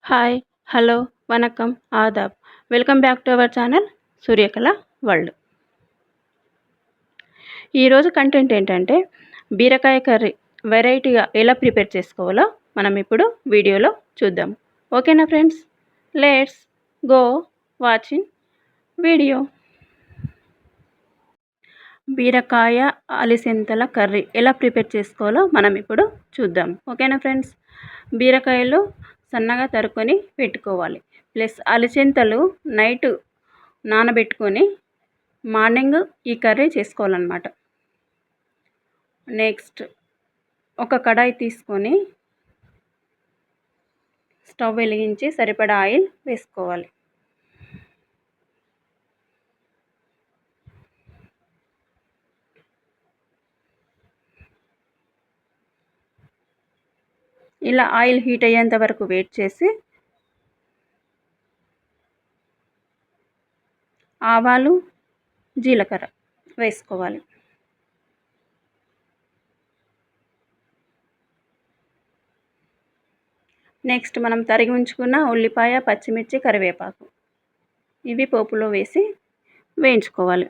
Hi, hello, vanakkam, adaab. Welcome back to our channel Suryakala world. ఈరోజు content ఏంటంటే బీరకాయ కర్రీ వెరైటీగా ఎలా ప్రిపేర్ చేసుకోవాలో మనం ఇప్పుడు వీడియోలో చూద్దాం. ఓకేనా friends? Let's go watching video. బీరకాయ అలిసెంతల కర్రీ ఎలా ప్రిపేర్ చేసుకోవాలో మనం ఇప్పుడు చూద్దాం. ఓకేనా ఫ్రెండ్స్? బీరకాయలు సన్నగా తరుక్కొని పెట్టుకోవాలి. ప్లస్ అలిసెంతలు నైట్ నానబెట్టుకొని మార్నింగ్ ఈ కర్రీ చేసుకోవాలన్నమాట. నెక్స్ట్ ఒక కడాయి తీసుకొని స్టవ్ వెలిగించి సరిపడా ఆయిల్ వేసుకోవాలి. ఇలా ఆయిల్ హీట్ అయ్యేంత వరకు వెయిట్ చేసి ఆవాలు, జీలకర్ర వేసుకోవాలి. నెక్స్ట్ మనం తరిగి ఉంచుకున్న ఉల్లిపాయ, పచ్చిమిర్చి, కరివేపాకు ఇవి పోపులో వేసి వేయించుకోవాలి.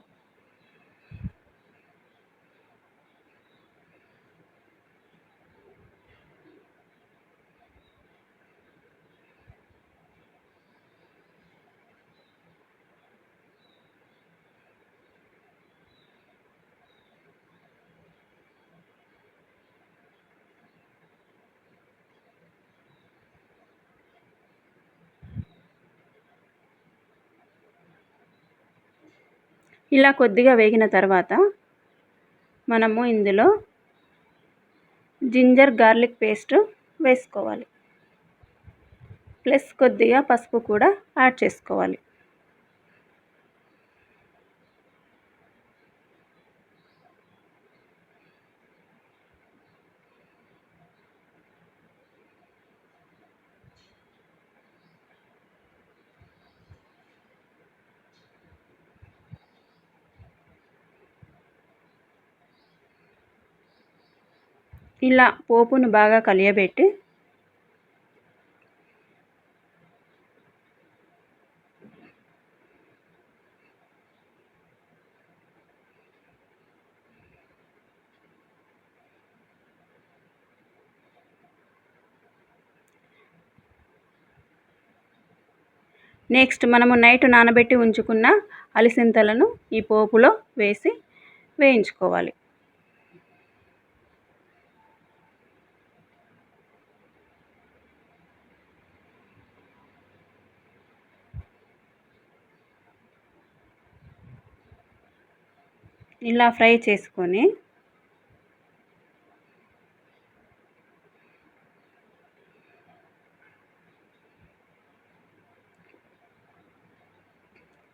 ఇలా కొద్దిగా వేగిన తర్వాత మనము ఇందులో జింజర్ గార్లిక్ పేస్ట్ వేసుకోవాలి. ప్లస్ కొద్దిగా పసుపు కూడా యాడ్ చేసుకోవాలి. ఇలా పోపును బాగా కలియబెట్టి నెక్స్ట్ మనము నైట్ నానబెట్టి ఉంచుకున్న అలిసెంతలను ఈ పోపులో వేసి వేయించుకోవాలి. ఇలా ఫ్రై చేసుకొని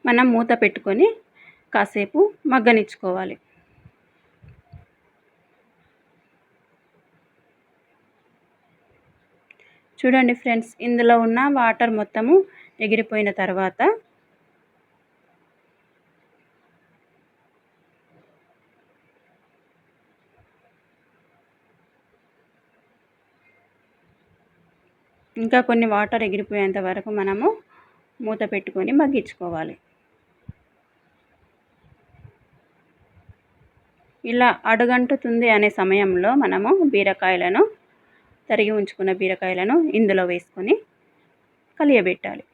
మనం మూత పెట్టుకొని కాసేపు మగ్గనిచ్చుకోవాలి. చూడండి ఫ్రెండ్స్, ఇందులో ఉన్న వాటర్ మొత్తము ఎగిరిపోయిన తర్వాత ఇంకా కొన్ని వాటర్ ఎగిరిపోయేంత వరకు మనము మూత పెట్టుకొని మగ్గించుకోవాలి. ఇలా అడుగంటుతుంది అనే సమయంలో మనము తరిగి ఉంచుకున్న బీరకాయలను ఇందులో వేసుకొని కలియబెట్టాలి.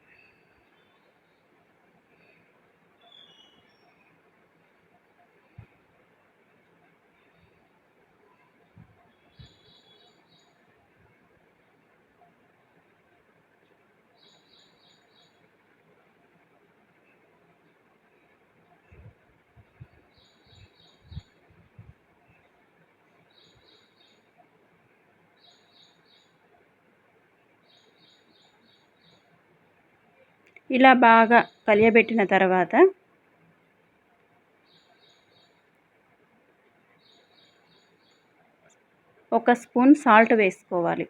ఇలా బాగా కలియబెట్టిన తర్వాత ఒక స్పూన్ సాల్ట్ వేసుకోవాలి.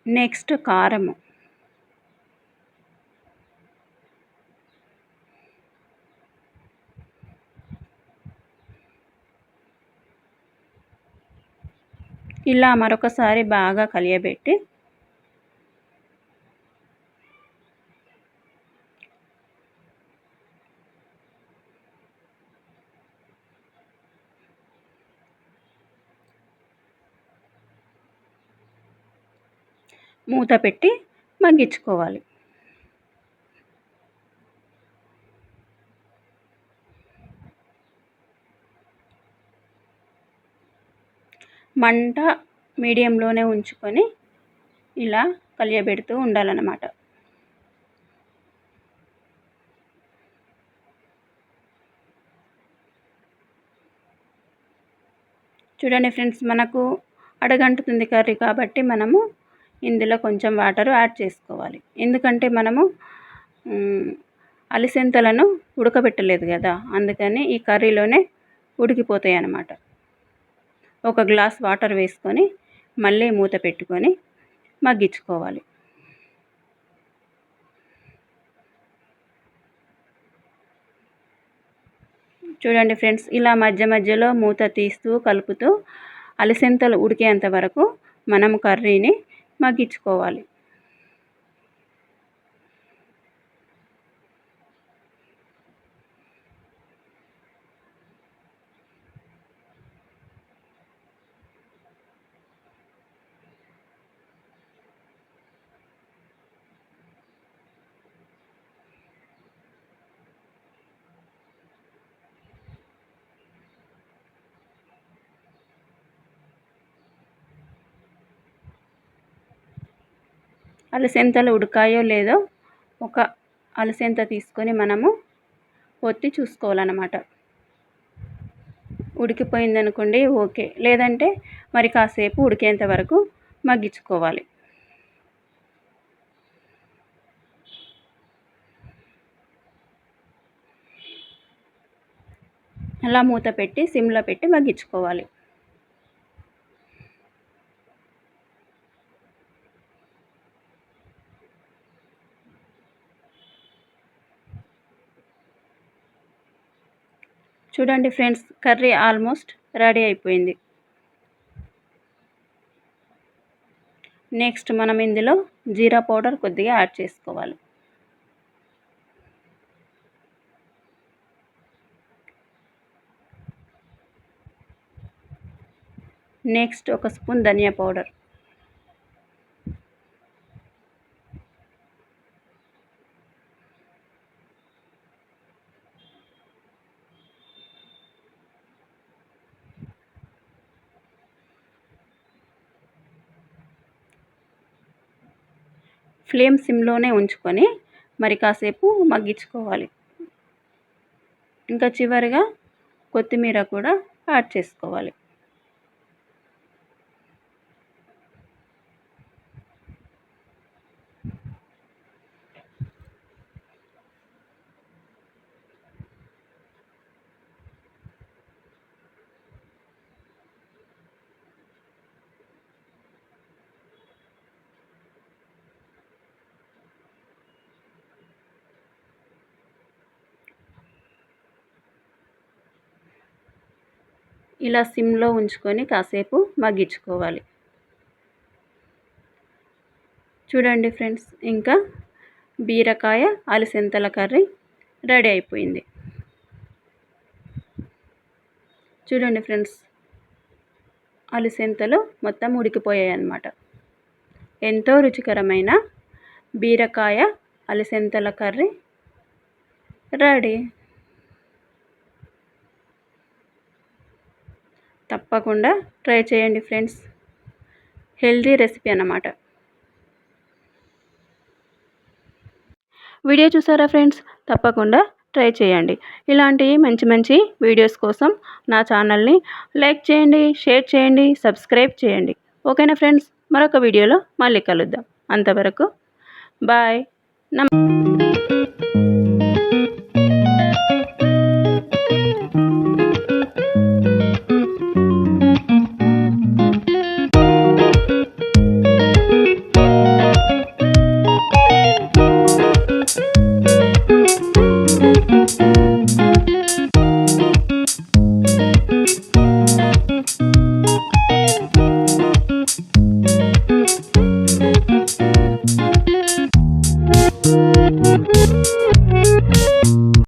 నెక్స్ట్ కారము, ఇలా మరొకసారి బాగా కలియబెట్టి మూత పెట్టి మగ్గించుకోవాలి. మంట మీడియంలోనే ఉంచుకొని ఇలా కలియబెడుతూ ఉండాలన్నమాట. చూడండి ఫ్రెండ్స్, మనకు అడగంటుతుంది కర్రీ కాబట్టి మనము ఇందులో కొంచెం వాటర్ యాడ్ చేసుకోవాలి. ఎందుకంటే మనము అలసందలను ఉడకబెట్టలేదు కదా, అందుకని ఈ కర్రీలోనే ఉడికిపోతాయి అన్నమాట. ఒక గ్లాస్ వాటర్ వేసుకొని మళ్ళీ మూత పెట్టుకొని మగ్గించుకోవాలి. చూడండి ఫ్రెండ్స్, ఇలా మధ్య మధ్యలో మూత తీస్తూ కలుపుతూ అలసందలు ఉడికేంత వరకు మనం కర్రీని మగ్గించుకోవాలి. అలసందలు ఉడికాయో లేదో ఒక అలసంద తీసుకొని మనము ఒత్తి చూసుకోవాలన్నమాట. ఉడికిపోయిందనుకోండి ఓకే, లేదంటే మరి కాసేపు ఉడికేంత వరకు మగ్గించుకోవాలి. అలా మూత పెట్టి సిమ్లో పెట్టి మగ్గించుకోవాలి. చూడండి ఫ్రెండ్స్, కర్రీ ఆల్మోస్ట్ రెడీ అయిపోయింది. నెక్స్ట్ మనం ఇందులో జీరా పౌడర్ కొద్దిగా యాడ్ చేసుకోవాలి. నెక్స్ట్ ఒక స్పూన్ ధనియా పౌడర్, ఫ్లేమ్ సిమ్లోనే ఉంచుకొని మరి కాసేపు మగ్గించుకోవాలి. ఇంకా చివరిగా కొత్తిమీర కూడా యాడ్ చేసుకోవాలి. ఇలా సిమ్లో ఉంచుకొని కాసేపు మగ్గించుకోవాలి. చూడండి ఫ్రెండ్స్, ఇంకా బీరకాయ అలసందల కర్రీ రెడీ అయిపోయింది. చూడండి ఫ్రెండ్స్, అలసందలు మొత్తం ఉడికిపోయాయి అన్నమాట. ఎంతో రుచికరమైన బీరకాయ అలసందల కర్రీ రెడీ. తప్పకుండా ట్రై చేయండి ఫ్రెండ్స్, హెల్దీ రెసిపీ అన్నమాట. వీడియో చూసారా ఫ్రెండ్స్, తప్పకుండా ట్రై చేయండి. ఇలాంటి మంచి మంచి వీడియోస్ కోసం నా ఛానల్ని లైక్ చేయండి, షేర్ చేయండి, సబ్స్క్రైబ్ చేయండి. ఓకేనా ఫ్రెండ్స్, మరొక వీడియోలో మళ్ళీ కలుద్దాం. అంతవరకు బాయ్.